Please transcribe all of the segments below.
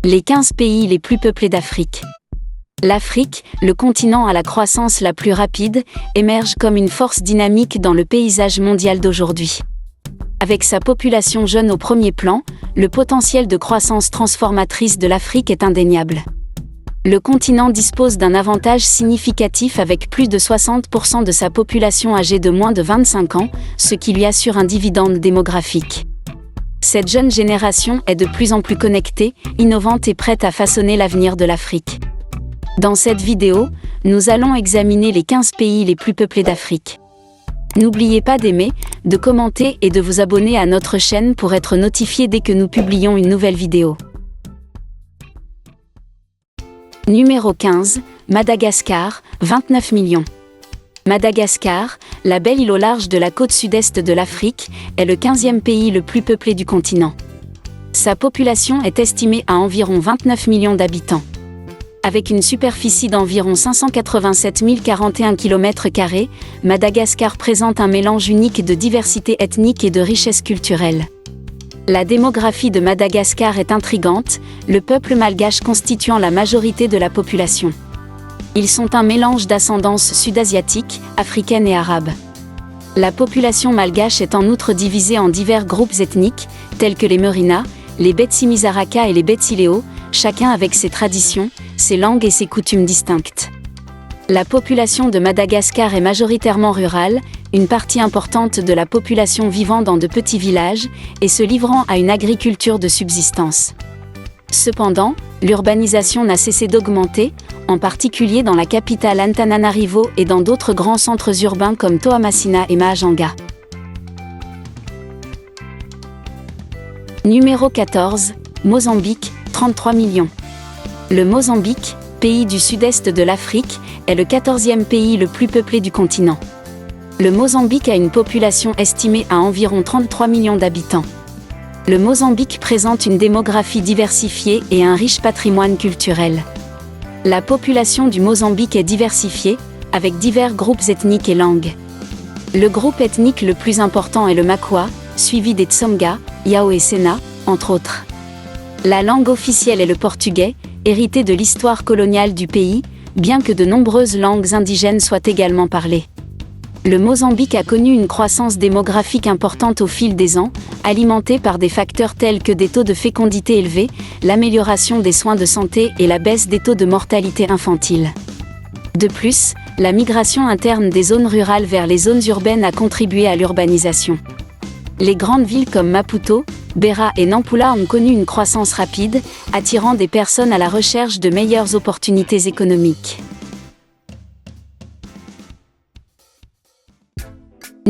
Les 15 pays les plus peuplés d'Afrique. L'Afrique, le continent à la croissance la plus rapide, émerge comme une force dynamique dans le paysage mondial d'aujourd'hui. Avec sa population jeune au premier plan, le potentiel de croissance transformatrice de l'Afrique est indéniable. Le continent dispose d'un avantage significatif avec plus de 60% de sa population âgée de moins de 25 ans, ce qui lui assure un dividende démographique. Cette jeune génération est de plus en plus connectée, innovante et prête à façonner l'avenir de l'Afrique. Dans cette vidéo, nous allons examiner les 15 pays les plus peuplés d'Afrique. N'oubliez pas d'aimer, de commenter et de vous abonner à notre chaîne pour être notifié dès que nous publions une nouvelle vidéo. Numéro 15, Madagascar, 29 millions. Madagascar, la belle île au large de la côte sud-est de l'Afrique, est le 15e pays le plus peuplé du continent. Sa population est estimée à environ 29 millions d'habitants. Avec une superficie d'environ 587 041 km², Madagascar présente un mélange unique de diversité ethnique et de richesse culturelle. La démographie de Madagascar est intrigante, le peuple malgache constituant la majorité de la population. Ils sont un mélange d'ascendance sud-asiatique, africaine et arabe. La population malgache est en outre divisée en divers groupes ethniques, tels que les Merina, les Betsimisaraka et les Betsileo, chacun avec ses traditions, ses langues et ses coutumes distinctes. La population de Madagascar est majoritairement rurale, une partie importante de la population vivant dans de petits villages et se livrant à une agriculture de subsistance. Cependant, l'urbanisation n'a cessé d'augmenter, en particulier dans la capitale Antananarivo et dans d'autres grands centres urbains comme Toamasina et Mahajanga. Numéro 14, Mozambique, 33 millions. Le Mozambique, pays du sud-est de l'Afrique, est le 14e pays le plus peuplé du continent. Le Mozambique a une population estimée à environ 33 millions d'habitants. Le Mozambique présente une démographie diversifiée et un riche patrimoine culturel. La population du Mozambique est diversifiée, avec divers groupes ethniques et langues. Le groupe ethnique le plus important est le Makua, suivi des Tsonga, Yao et Sena, entre autres. La langue officielle est le portugais, hérité de l'histoire coloniale du pays, bien que de nombreuses langues indigènes soient également parlées. Le Mozambique a connu une croissance démographique importante au fil des ans, alimentée par des facteurs tels que des taux de fécondité élevés, l'amélioration des soins de santé et la baisse des taux de mortalité infantile. De plus, la migration interne des zones rurales vers les zones urbaines a contribué à l'urbanisation. Les grandes villes comme Maputo, Beira et Nampula ont connu une croissance rapide, attirant des personnes à la recherche de meilleures opportunités économiques.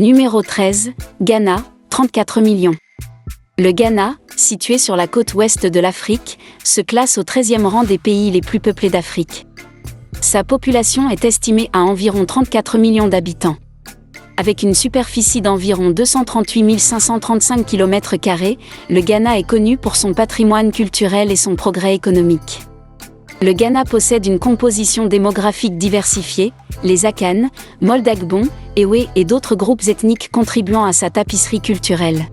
Numéro 13, Ghana, 34 millions. Le Ghana, situé sur la côte ouest de l'Afrique, se classe au 13e rang des pays les plus peuplés d'Afrique. Sa population est estimée à environ 34 millions d'habitants. Avec une superficie d'environ 238 535 km², le Ghana est connu pour son patrimoine culturel et son progrès économique. Le Ghana possède une composition démographique diversifiée, les Akan, Moldagbon, Ewe et d'autres groupes ethniques contribuant à sa tapisserie culturelle.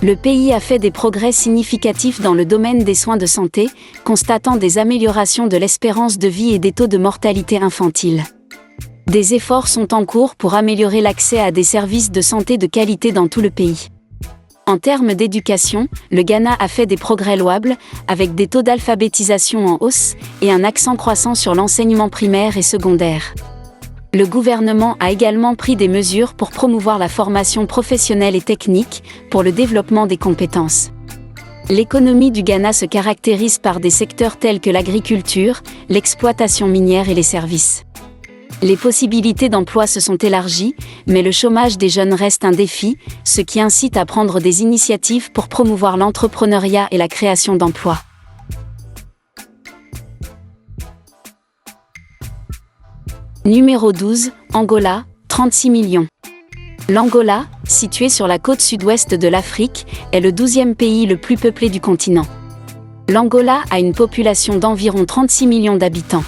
Le pays a fait des progrès significatifs dans le domaine des soins de santé, constatant des améliorations de l'espérance de vie et des taux de mortalité infantile. Des efforts sont en cours pour améliorer l'accès à des services de santé de qualité dans tout le pays. En termes d'éducation, le Ghana a fait des progrès louables, avec des taux d'alphabétisation en hausse et un accent croissant sur l'enseignement primaire et secondaire. Le gouvernement a également pris des mesures pour promouvoir la formation professionnelle et technique, pour le développement des compétences. L'économie du Ghana se caractérise par des secteurs tels que l'agriculture, l'exploitation minière et les services. Les possibilités d'emploi se sont élargies, mais le chômage des jeunes reste un défi, ce qui incite à prendre des initiatives pour promouvoir l'entrepreneuriat et la création d'emplois. Numéro 12, Angola, 36 millions. L'Angola, situé sur la côte sud-ouest de l'Afrique, est le 12e pays le plus peuplé du continent. L'Angola a une population d'environ 36 millions d'habitants.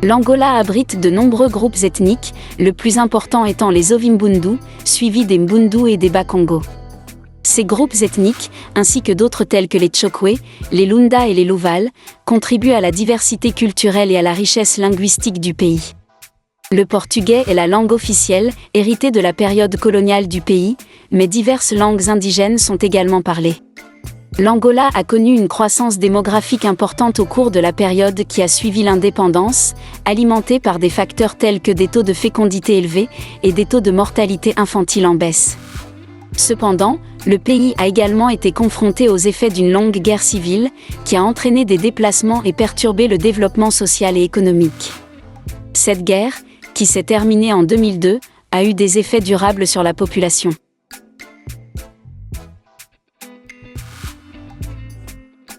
L'Angola abrite de nombreux groupes ethniques, le plus important étant les Ovimbundu, suivis des Mbundu et des Bakongo. Ces groupes ethniques, ainsi que d'autres tels que les Tchokwe, les Lunda et les Louval, contribuent à la diversité culturelle et à la richesse linguistique du pays. Le portugais est la langue officielle, héritée de la période coloniale du pays, mais diverses langues indigènes sont également parlées. L'Angola a connu une croissance démographique importante au cours de la période qui a suivi l'indépendance, alimentée par des facteurs tels que des taux de fécondité élevés et des taux de mortalité infantile en baisse. Cependant, le pays a également été confronté aux effets d'une longue guerre civile, qui a entraîné des déplacements et perturbé le développement social et économique. Cette guerre, qui s'est terminée en 2002, a eu des effets durables sur la population.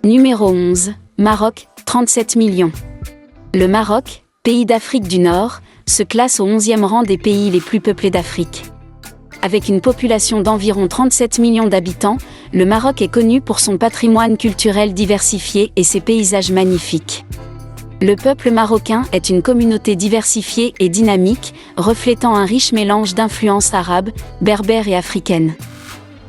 Numéro 11, Maroc, 37 millions. Le Maroc, pays d'Afrique du Nord, se classe au 11e rang des pays les plus peuplés d'Afrique. Avec une population d'environ 37 millions d'habitants, le Maroc est connu pour son patrimoine culturel diversifié et ses paysages magnifiques. Le peuple marocain est une communauté diversifiée et dynamique, reflétant un riche mélange d'influences arabes, berbères et africaines.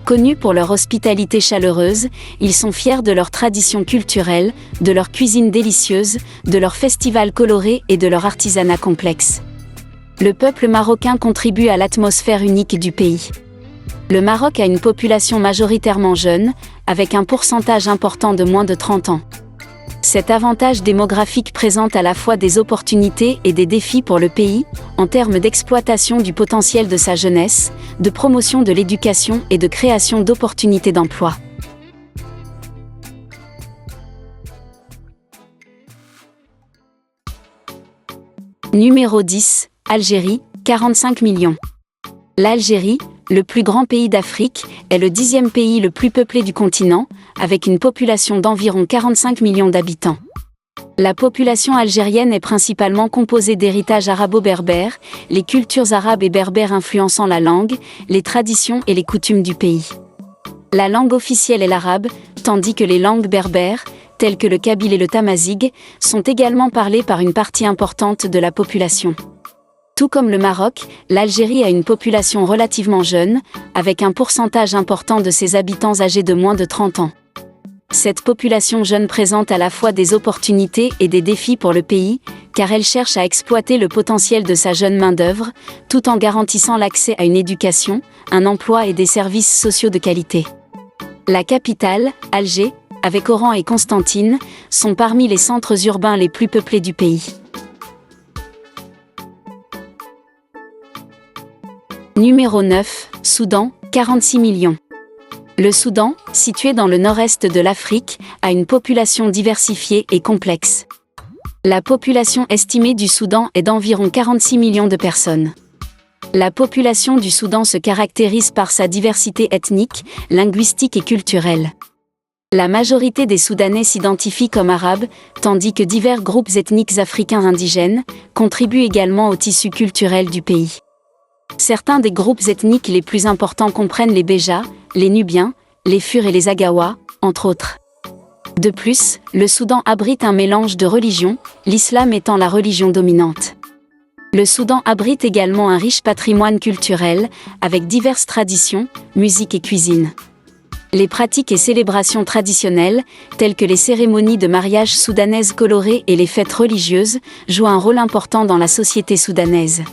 Connus pour leur hospitalité chaleureuse, ils sont fiers de leur tradition culturelle, de leur cuisine délicieuse, de leurs festivals colorés et de leur artisanat complexe. Le peuple marocain contribue à l'atmosphère unique du pays. Le Maroc a une population majoritairement jeune, avec un pourcentage important de moins de 30 ans. Cet avantage démographique présente à la fois des opportunités et des défis pour le pays, en termes d'exploitation du potentiel de sa jeunesse, de promotion de l'éducation et de création d'opportunités d'emploi. Numéro 10, Algérie, 45 millions. L'Algérie, le plus grand pays d'Afrique, est le 10e pays le plus peuplé du continent, avec une population d'environ 45 millions d'habitants. La population algérienne est principalement composée d'héritage arabo-berbère, les cultures arabes et berbères influençant la langue, les traditions et les coutumes du pays. La langue officielle est l'arabe, tandis que les langues berbères, telles que le kabyle et le tamazigue, sont également parlées par une partie importante de la population. Tout comme le Maroc, l'Algérie a une population relativement jeune, avec un pourcentage important de ses habitants âgés de moins de 30 ans. Cette population jeune présente à la fois des opportunités et des défis pour le pays, car elle cherche à exploiter le potentiel de sa jeune main-d'œuvre, tout en garantissant l'accès à une éducation, un emploi et des services sociaux de qualité. La capitale, Alger, avec Oran et Constantine, sont parmi les centres urbains les plus peuplés du pays. Numéro 9, Soudan, 46 millions. Le Soudan, situé dans le nord-est de l'Afrique, a une population diversifiée et complexe. La population estimée du Soudan est d'environ 46 millions de personnes. La population du Soudan se caractérise par sa diversité ethnique, linguistique et culturelle. La majorité des Soudanais s'identifient comme arabes, tandis que divers groupes ethniques africains indigènes contribuent également au tissu culturel du pays. Certains des groupes ethniques les plus importants comprennent les Béjas, les Nubiens, les Furs et les Agawas, entre autres. De plus, le Soudan abrite un mélange de religions, l'islam étant la religion dominante. Le Soudan abrite également un riche patrimoine culturel, avec diverses traditions, musique et cuisine. Les pratiques et célébrations traditionnelles, telles que les cérémonies de mariage soudanaises colorées et les fêtes religieuses, jouent un rôle important dans la société soudanaise.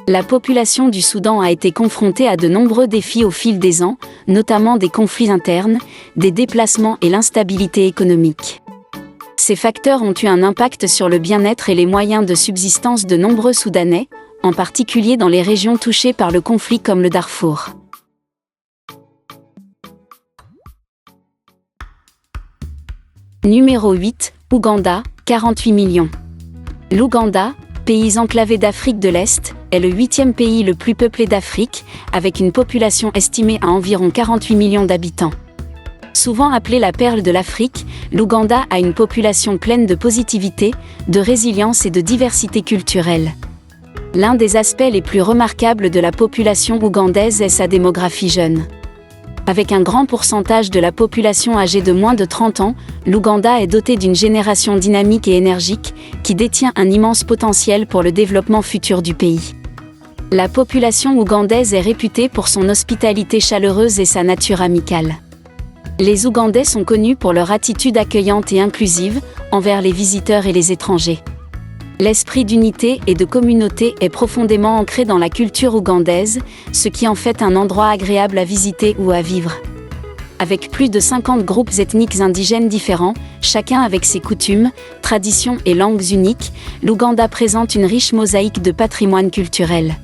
La population du Soudan a été confrontée à de nombreux défis au fil des ans, notamment des conflits internes, des déplacements et l'instabilité économique. Ces facteurs ont eu un impact sur le bien-être et les moyens de subsistance de nombreux Soudanais, en particulier dans les régions touchées par le conflit comme le Darfour. Numéro 8, Ouganda, 48 millions. L'Ouganda, pays enclavé d'Afrique de l'Est, est le 8e pays le plus peuplé d'Afrique, avec une population estimée à environ 48 millions d'habitants. Souvent appelée la perle de l'Afrique, l'Ouganda a une population pleine de positivité, de résilience et de diversité culturelle. L'un des aspects les plus remarquables de la population ougandaise est sa démographie jeune. Avec un grand pourcentage de la population âgée de moins de 30 ans, l'Ouganda est doté d'une génération dynamique et énergique, qui détient un immense potentiel pour le développement futur du pays. La population ougandaise est réputée pour son hospitalité chaleureuse et sa nature amicale. Les Ougandais sont connus pour leur attitude accueillante et inclusive envers les visiteurs et les étrangers. L'esprit d'unité et de communauté est profondément ancré dans la culture ougandaise, ce qui en fait un endroit agréable à visiter ou à vivre. Avec plus de 50 groupes ethniques indigènes différents, chacun avec ses coutumes, traditions et langues uniques, l'Ouganda présente une riche mosaïque de patrimoine culturel.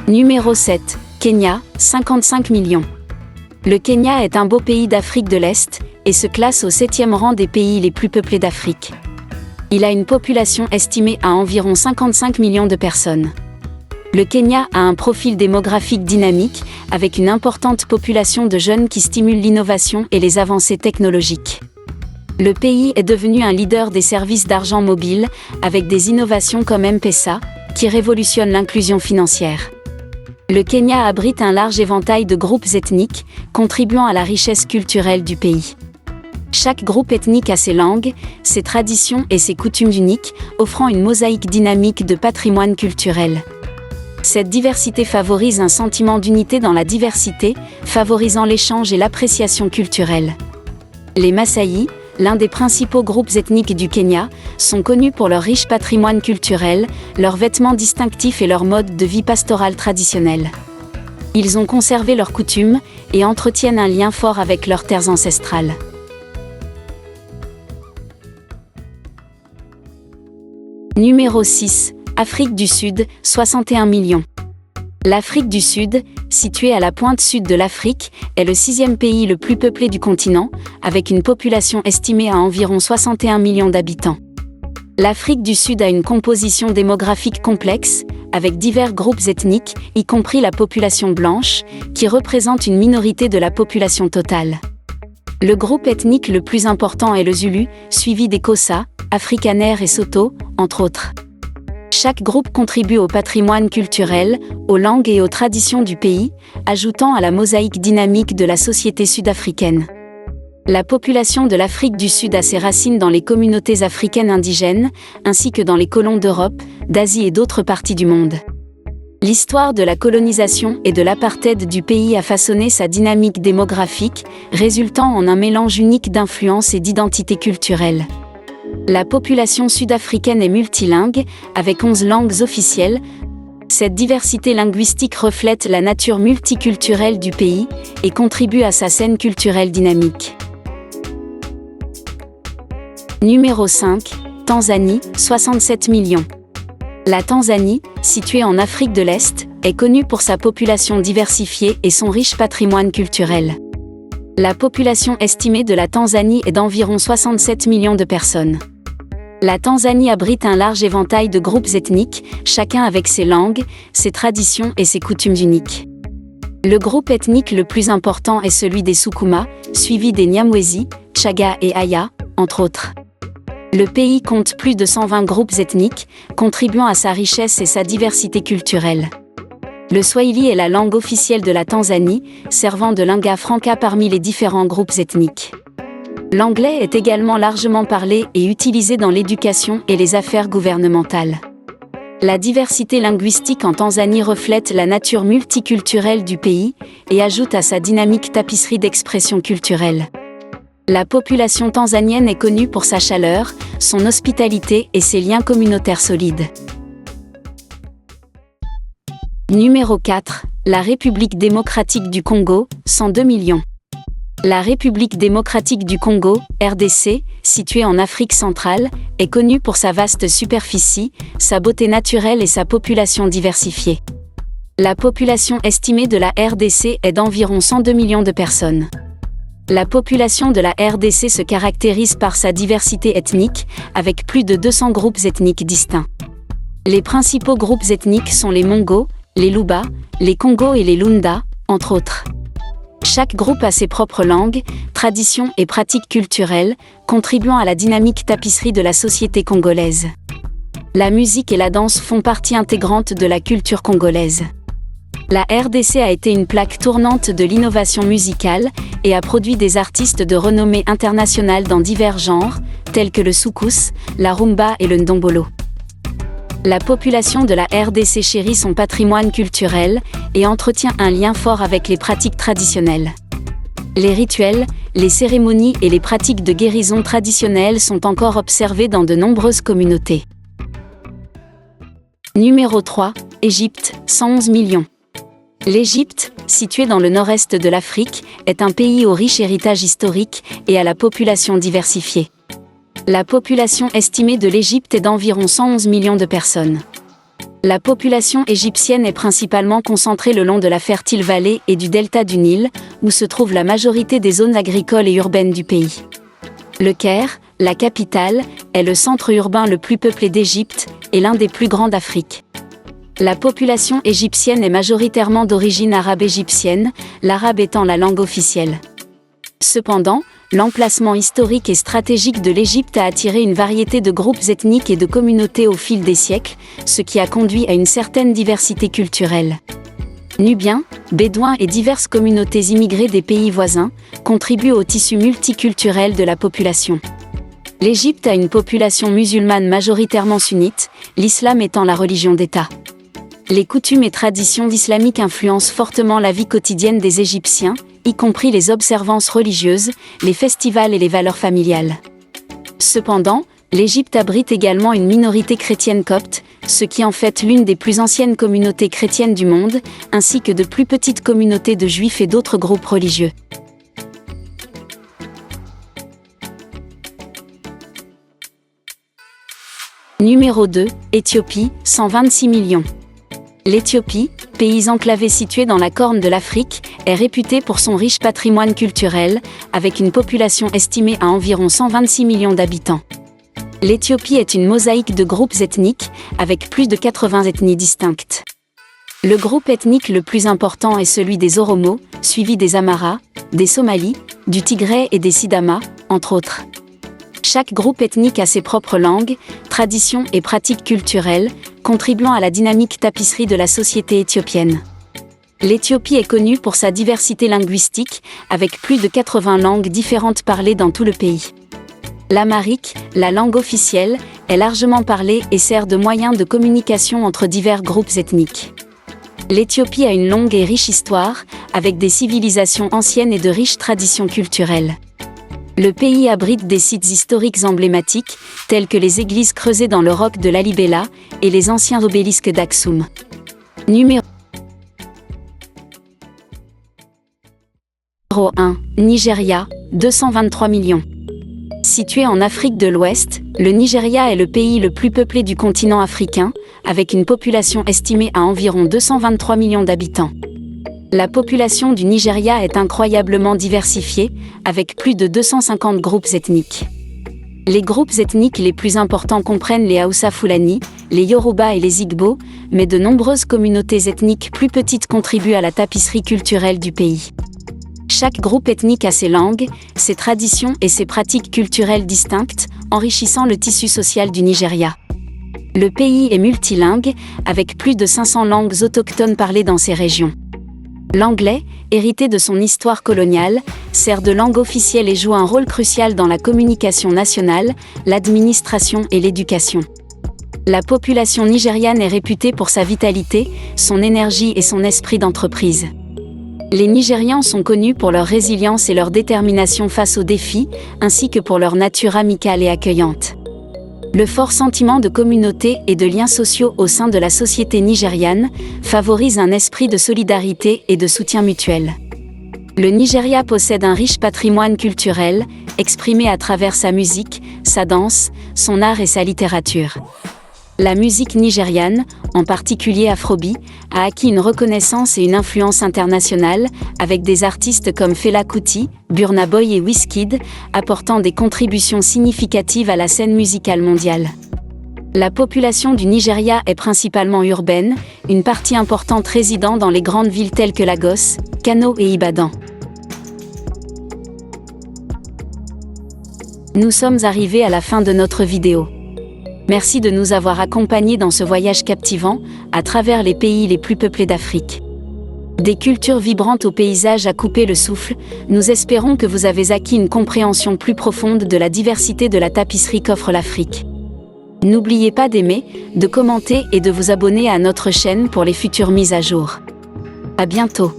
Numéro 7. Kenya, 55 millions. Le Kenya est un beau pays d'Afrique de l'Est et se classe au 7e rang des pays les plus peuplés d'Afrique. Il a une population estimée à environ 55 millions de personnes. Le Kenya a un profil démographique dynamique, avec une importante population de jeunes qui stimule l'innovation et les avancées technologiques. Le pays est devenu un leader des services d'argent mobile, avec des innovations comme M-Pesa, qui révolutionnent l'inclusion financière. Le Kenya abrite un large éventail de groupes ethniques, contribuant à la richesse culturelle du pays. Chaque groupe ethnique a ses langues, ses traditions et ses coutumes uniques, offrant une mosaïque dynamique de patrimoine culturel. Cette diversité favorise un sentiment d'unité dans la diversité, favorisant l'échange et l'appréciation culturelle. Les Masaï, l'un des principaux groupes ethniques du Kenya, sont connus pour leur riche patrimoine culturel, leurs vêtements distinctifs et leur mode de vie pastorale traditionnel. Ils ont conservé leurs coutumes et entretiennent un lien fort avec leurs terres ancestrales. Numéro 6. Afrique du Sud, 61 millions. L'Afrique du Sud, située à la pointe sud de l'Afrique, est le 6e pays le plus peuplé du continent, avec une population estimée à environ 61 millions d'habitants. L'Afrique du Sud a une composition démographique complexe, avec divers groupes ethniques, y compris la population blanche, qui représente une minorité de la population totale. Le groupe ethnique le plus important est le Zulu, suivi des Xhosa, Afrikaners et Soto, entre autres. Chaque groupe contribue au patrimoine culturel, aux langues et aux traditions du pays, ajoutant à la mosaïque dynamique de la société sud-africaine. La population de l'Afrique du Sud a ses racines dans les communautés africaines indigènes, ainsi que dans les colons d'Europe, d'Asie et d'autres parties du monde. L'histoire de la colonisation et de l'apartheid du pays a façonné sa dynamique démographique, résultant en un mélange unique d'influences et d'identités culturelles. La population sud-africaine est multilingue, avec 11 langues officielles. Cette diversité linguistique reflète la nature multiculturelle du pays et contribue à sa scène culturelle dynamique. Numéro 5. Tanzanie, 67 millions. La Tanzanie, située en Afrique de l'Est, est connue pour sa population diversifiée et son riche patrimoine culturel. La population estimée de la Tanzanie est d'environ 67 millions de personnes. La Tanzanie abrite un large éventail de groupes ethniques, chacun avec ses langues, ses traditions et ses coutumes uniques. Le groupe ethnique le plus important est celui des Sukuma, suivi des Nyamwezi, Chaga et Aya, entre autres. Le pays compte plus de 120 groupes ethniques, contribuant à sa richesse et sa diversité culturelle. Le Swahili est la langue officielle de la Tanzanie, servant de lingua franca parmi les différents groupes ethniques. L'anglais est également largement parlé et utilisé dans l'éducation et les affaires gouvernementales. La diversité linguistique en Tanzanie reflète la nature multiculturelle du pays et ajoute à sa dynamique tapisserie d'expression culturelle. La population tanzanienne est connue pour sa chaleur, son hospitalité et ses liens communautaires solides. Numéro 4. La République démocratique du Congo, 102 millions. La République démocratique du Congo, RDC, située en Afrique centrale, est connue pour sa vaste superficie, sa beauté naturelle et sa population diversifiée. La population estimée de la RDC est d'environ 102 millions de personnes. La population de la RDC se caractérise par sa diversité ethnique, avec plus de 200 groupes ethniques distincts. Les principaux groupes ethniques sont les Mongo, les Luba, les Congo et les Lunda, entre autres. Chaque groupe a ses propres langues, traditions et pratiques culturelles, contribuant à la dynamique tapisserie de la société congolaise. La musique et la danse font partie intégrante de la culture congolaise. La RDC a été une plaque tournante de l'innovation musicale et a produit des artistes de renommée internationale dans divers genres, tels que le soukous, la rumba et le ndombolo. La population de la RDC chérit son patrimoine culturel et entretient un lien fort avec les pratiques traditionnelles. Les rituels, les cérémonies et les pratiques de guérison traditionnelles sont encore observés dans de nombreuses communautés. Numéro 3, Égypte, 111 millions. L'Égypte, située dans le nord-est de l'Afrique, est un pays au riche héritage historique et à la population diversifiée. La population estimée de l'Égypte est d'environ 111 millions de personnes. La population égyptienne est principalement concentrée le long de la fertile vallée et du delta du Nil, où se trouve la majorité des zones agricoles et urbaines du pays. Le Caire, la capitale, est le centre urbain le plus peuplé d'Égypte et l'un des plus grands d'Afrique. La population égyptienne est majoritairement d'origine arabe égyptienne, l'arabe étant la langue officielle. Cependant, l'emplacement historique et stratégique de l'Égypte a attiré une variété de groupes ethniques et de communautés au fil des siècles, ce qui a conduit à une certaine diversité culturelle. Nubiens, Bédouins et diverses communautés immigrées des pays voisins contribuent au tissu multiculturel de la population. L'Égypte a une population musulmane majoritairement sunnite, l'islam étant la religion d'État. Les coutumes et traditions islamiques influencent fortement la vie quotidienne des Égyptiens, y compris les observances religieuses, les festivals et les valeurs familiales. Cependant, l'Égypte abrite également une minorité chrétienne copte, ce qui en fait l'une des plus anciennes communautés chrétiennes du monde, ainsi que de plus petites communautés de juifs et d'autres groupes religieux. Numéro 2, Éthiopie, 126 millions. L'Éthiopie, pays enclavé situé dans la corne de l'Afrique, est réputée pour son riche patrimoine culturel, avec une population estimée à environ 126 millions d'habitants. L'Éthiopie est une mosaïque de groupes ethniques, avec plus de 80 ethnies distinctes. Le groupe ethnique le plus important est celui des Oromo, suivi des Amara, des Somalis, du Tigray et des Sidama, entre autres. Chaque groupe ethnique a ses propres langues, traditions et pratiques culturelles, contribuant à la dynamique tapisserie de la société éthiopienne. L'Éthiopie est connue pour sa diversité linguistique, avec plus de 80 langues différentes parlées dans tout le pays. L'amharique, la langue officielle, est largement parlée et sert de moyen de communication entre divers groupes ethniques. L'Éthiopie a une longue et riche histoire, avec des civilisations anciennes et de riches traditions culturelles. Le pays abrite des sites historiques emblématiques, tels que les églises creusées dans le roc de Lalibela et les anciens obélisques d'Aksum. Numéro 1, Nigeria, 223 millions. Situé en Afrique de l'Ouest, le Nigeria est le pays le plus peuplé du continent africain, avec une population estimée à environ 223 millions d'habitants. La population du Nigeria est incroyablement diversifiée, avec plus de 250 groupes ethniques. Les groupes ethniques les plus importants comprennent les Hausa Fulani, les Yoruba et les Igbo, mais de nombreuses communautés ethniques plus petites contribuent à la tapisserie culturelle du pays. Chaque groupe ethnique a ses langues, ses traditions et ses pratiques culturelles distinctes, enrichissant le tissu social du Nigeria. Le pays est multilingue, avec plus de 500 langues autochtones parlées dans ces régions. L'anglais, hérité de son histoire coloniale, sert de langue officielle et joue un rôle crucial dans la communication nationale, l'administration et l'éducation. La population nigériane est réputée pour sa vitalité, son énergie et son esprit d'entreprise. Les Nigérians sont connus pour leur résilience et leur détermination face aux défis, ainsi que pour leur nature amicale et accueillante. Le fort sentiment de communauté et de liens sociaux au sein de la société nigériane favorise un esprit de solidarité et de soutien mutuel. Le Nigeria possède un riche patrimoine culturel, exprimé à travers sa musique, sa danse, son art et sa littérature. La musique nigériane, en particulier Afrobeat, a acquis une reconnaissance et une influence internationale, avec des artistes comme Fela Kuti, Burna Boy et Wizkid, apportant des contributions significatives à la scène musicale mondiale. La population du Nigeria est principalement urbaine, une partie importante résidant dans les grandes villes telles que Lagos, Kano et Ibadan. Nous sommes arrivés à la fin de notre vidéo. Merci de nous avoir accompagnés dans ce voyage captivant, à travers les pays les plus peuplés d'Afrique. Des cultures vibrantes aux paysages à couper le souffle, nous espérons que vous avez acquis une compréhension plus profonde de la diversité de la tapisserie qu'offre l'Afrique. N'oubliez pas d'aimer, de commenter et de vous abonner à notre chaîne pour les futures mises à jour. À bientôt.